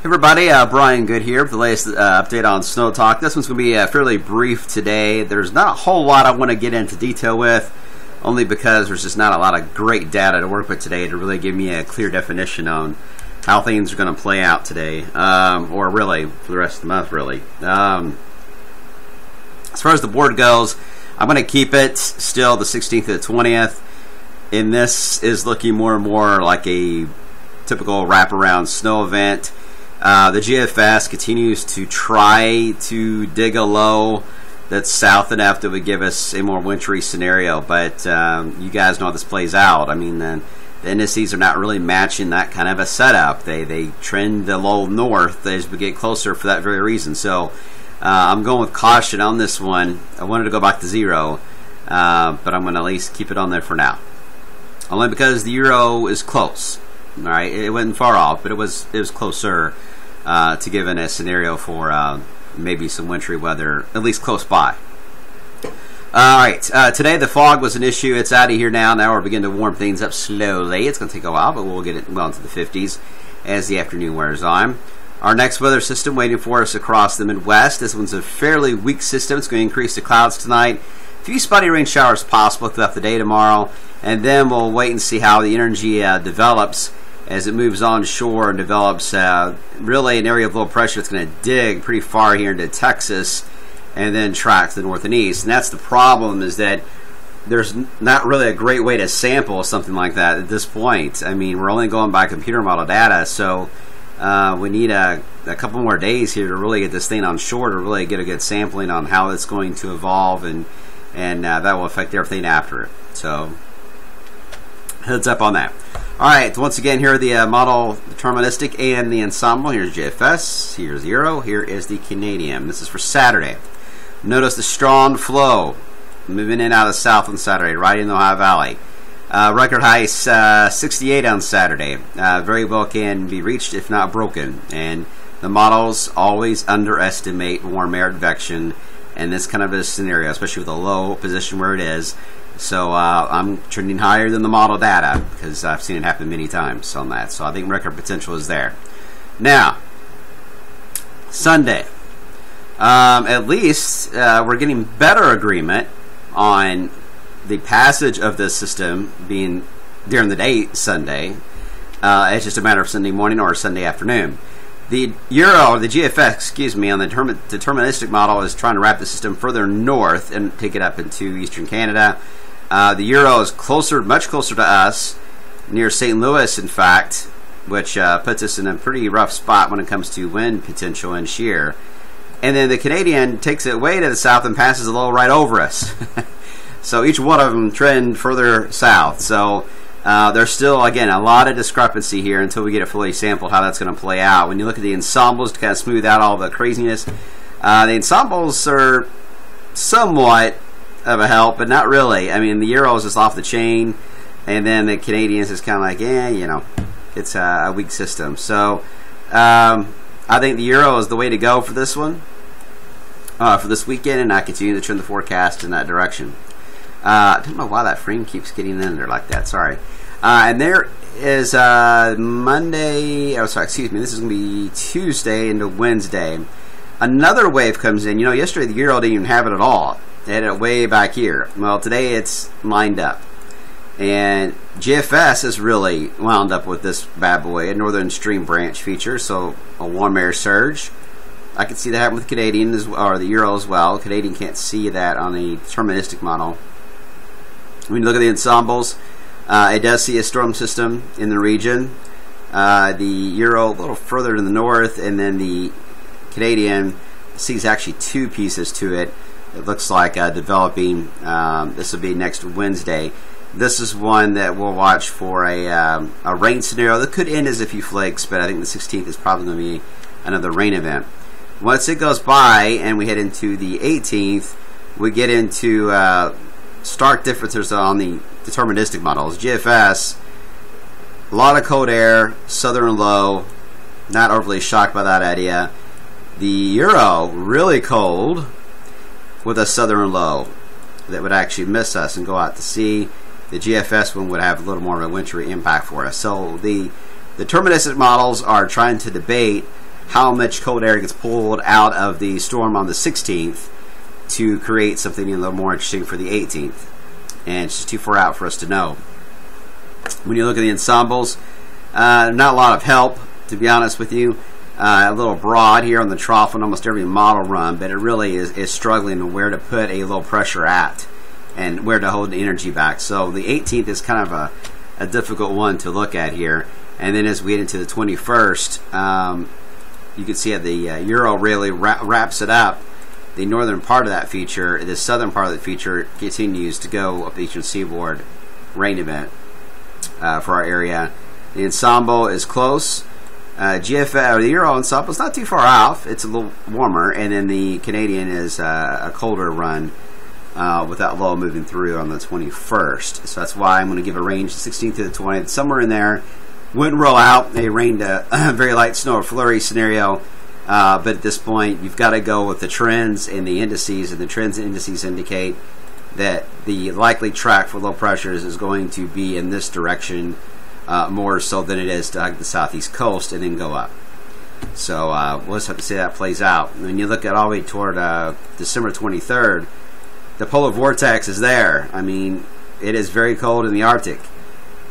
Everybody, Brian Good here with the latest update on Snow Talk. This one's going to be fairly brief today. There's not a whole lot I want to get into detail with, only because there's just not a lot of great data to work with today to really give me a clear definition on how things are going to play out today, or really for the rest of the month, really. As far as the board goes, I'm going to keep it still the 16th to the 20th, and this is looking more and more like a typical wraparound snow event. The GFS continues to try to dig a low that's south enough that would give us a more wintry scenario, but you guys know how this plays out. I mean, the indices are not really matching that kind of a setup. They trend the low north as we get closer for that very reason. So I'm going with caution on this one. I wanted to go back to zero, but I'm going to at least keep it on there for now. Only because the euro is close. All right, it wasn't far off, but it was closer to given a scenario for maybe some wintry weather, at least close by. All right, today the fog was an issue. It's out of here now. Now we're beginning to warm things up slowly. It's going to take a while, but we'll get it well into the 50s as the afternoon wears on. Our next weather system waiting for us across the Midwest. This one's a fairly weak system. It's going to increase the clouds tonight. A few spotty rain showers possible throughout the day tomorrow, and then we'll wait and see how the energy develops as it moves onshore and develops really an area of low pressure that's going to dig pretty far here into Texas and then track to the north and east. And that's the problem, is that there's not really a great way to sample something like that at this point. I mean, we're only going by computer model data, so we need a couple more days here to really get this thing on shore to really get a good sampling on how it's going to evolve, and that will affect everything after it. So heads up on that. Alright, once again, here are the model deterministic and the ensemble. Here's JFS, here's Euro, here is the Canadian. This is for Saturday. Notice the strong flow moving in out of the south on Saturday, right in the Ohio Valley. Record high 68 on Saturday. Very well can be reached if not broken. And the models always underestimate warm air advection in this kind of a scenario, especially with a low position where it is. So I'm trending higher than the model data because I've seen it happen many times on that. So I think record potential is there. Now, Sunday. At least we're getting better agreement on the passage of this system being during the day Sunday. It's just a matter of Sunday morning or Sunday afternoon. The Euro, or the GFS, excuse me, on the deterministic model is trying to wrap the system further north and take it up into eastern Canada. The Euro is closer, much closer to us, near St. Louis, in fact, which puts us in a pretty rough spot when it comes to wind potential and shear. And then the Canadian takes it way to the south and passes a little right over us. So each one of them trend further south. So there's still, again, a lot of discrepancy here until we get it fully sampled how that's going to play out. When you look at the ensembles to kind of smooth out all the craziness, the ensembles are somewhat of a help, but not really. I mean, the Euro is just off the chain, and then the Canadians is kind of like, you know, it's a weak system. So I think the Euro is the way to go for this one, for this weekend, and I continue to trend the forecast in that direction. I don't know why that frame keeps getting in there like that. Sorry. And there is Monday. Oh, sorry. Excuse me. This is going to be Tuesday into Wednesday. Another wave comes in. You know, yesterday the Euro didn't even have it at all. They had it way back here. Well, today it's lined up. And GFS is really wound up with this bad boy, a northern stream branch feature, so a warm air surge. I can see that happen with Canadian or the Euro as well. Canadian can't see that on the deterministic model. When you look at the ensembles, it does see a storm system in the region. The Euro a little further to the north, and then the Canadian sees actually two pieces to it. It looks like developing. This will be next Wednesday. This is one that we'll watch for a rain scenario that could end as a few flakes, but I think the 16th is probably going to be another rain event. Once it goes by and we head into the 18th, we get into stark differences on the deterministic models. GFS, a lot of cold air, southern low, not overly shocked by that idea. The Euro, really cold, with a southern low that would actually miss us and go out to sea. The GFS one would have a little more of a wintry impact for us. So the deterministic models are trying to debate how much cold air gets pulled out of the storm on the 16th to create something a little more interesting for the 18th. And it's just too far out for us to know. When you look at the ensembles, not a lot of help, to be honest with you. A little broad here on the trough on almost every model run, but it really is struggling on where to put a low pressure at and where to hold the energy back. So the 18th is kind of a difficult one to look at here. And then as we get into the 21st, you can see how the Euro really wraps it up. The northern part of that feature, the southern part of the feature, continues to go up the eastern seaboard rain event for our area. The ensemble is close. GFL, or the Euro ensemble, is not too far off. It's a little warmer, and then the Canadian is a colder run with that low moving through on the 21st. So that's why I'm going to give a range 16th to the 20th, somewhere in there. Wouldn't roll out a rain to very light snow or flurry scenario, but at this point you've got to go with the trends and the indices, and the trends and indices indicate that the likely track for low pressures is going to be in this direction more so than it is to the southeast coast and then go up. So we'll just have to see how that plays out. When you look at all the way toward December 23rd, the polar vortex is there. I mean, it is very cold in the Arctic.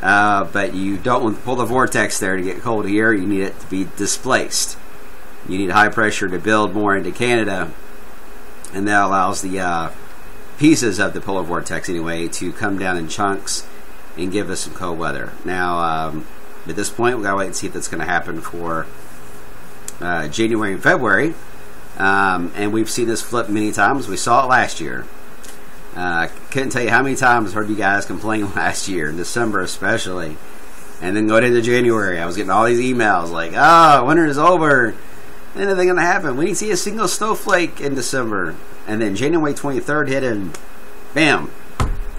But you don't want the polar vortex there to get cold here. You need it to be displaced. You need high pressure to build more into Canada, and that allows the pieces of the polar vortex anyway to come down in chunks and give us some cold weather. Now, at this point, we've got to wait and see if that's going to happen for January and February. And we've seen this flip many times. We saw it last year. Couldn't tell you how many times I heard you guys complain last year, in December especially. And then going into January, I was getting all these emails like, oh, winter is over. Anything going to happen? We didn't see a single snowflake in December. And then January 23rd hit and bam,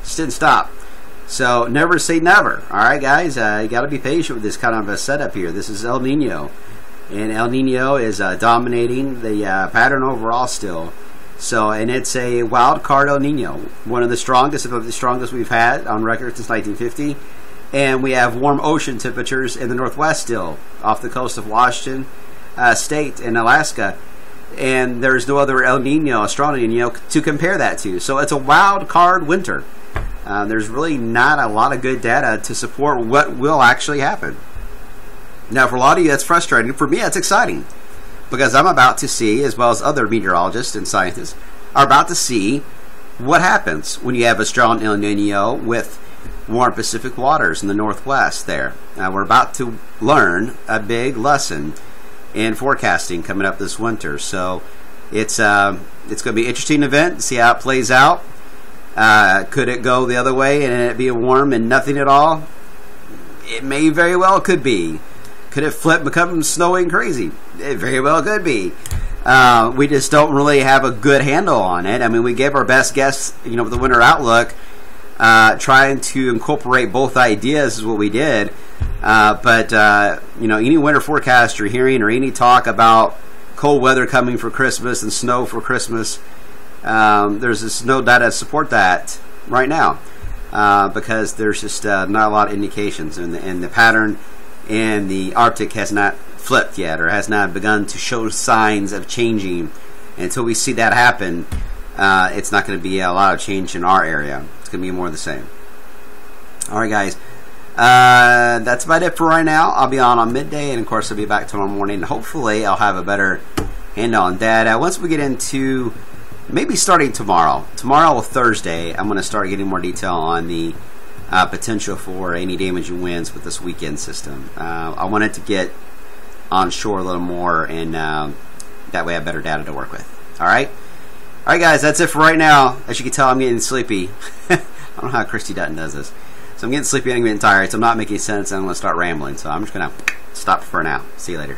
just didn't stop. So never say never. All right, guys, you got to be patient with this kind of a setup here. This is El Nino, and El Nino is dominating the pattern overall still. So, and it's a wild card El Nino, one of the strongest, if not the strongest we've had on record since 1950. And we have warm ocean temperatures in the northwest still, off the coast of Washington State and Alaska. And there's no other El Nino, a strong El Nino, to compare that to. So it's a wild card winter. There's really not a lot of good data to support what will actually happen. Now, for a lot of you, that's frustrating. For me, that's exciting, because I'm about to see, as well as other meteorologists and scientists, are about to see what happens when you have a strong El Nino with warm Pacific waters in the northwest there. Now, we're about to learn a big lesson in forecasting coming up this winter. So it's going to be an interesting event to see how it plays out. Could it go the other way and it be warm and nothing at all? It may very well could be. Could it flip, become snowy and crazy? It very well could be. We just don't really have a good handle on it. I mean, we gave our best guess, with the winter outlook, trying to incorporate both ideas is what we did. But any winter forecast you're hearing, or any talk about cold weather coming for Christmas and snow for Christmas, there's just no data to support that right now, because there's just not a lot of indications, and the pattern in the Arctic has not flipped yet, or has not begun to show signs of changing. And until we see that happen, it's not going to be a lot of change in our area. It's going to be more of the same. All right, guys. That's about it for right now. I'll be on midday, and of course I'll be back tomorrow morning. Hopefully I'll have a better handle on data. Once we get into, maybe starting tomorrow or Thursday, I'm going to start getting more detail on the potential for any damaging winds with this weekend system. I wanted to get onshore a little more, and that way I have better data to work with. Alright, guys, that's it for right now. As you can tell, I'm getting sleepy. I don't know how Christy Dutton does this. So I'm getting sleepy and I'm getting tired, so I'm not making sense, and I'm going to start rambling. So I'm just going to stop for now. See you later.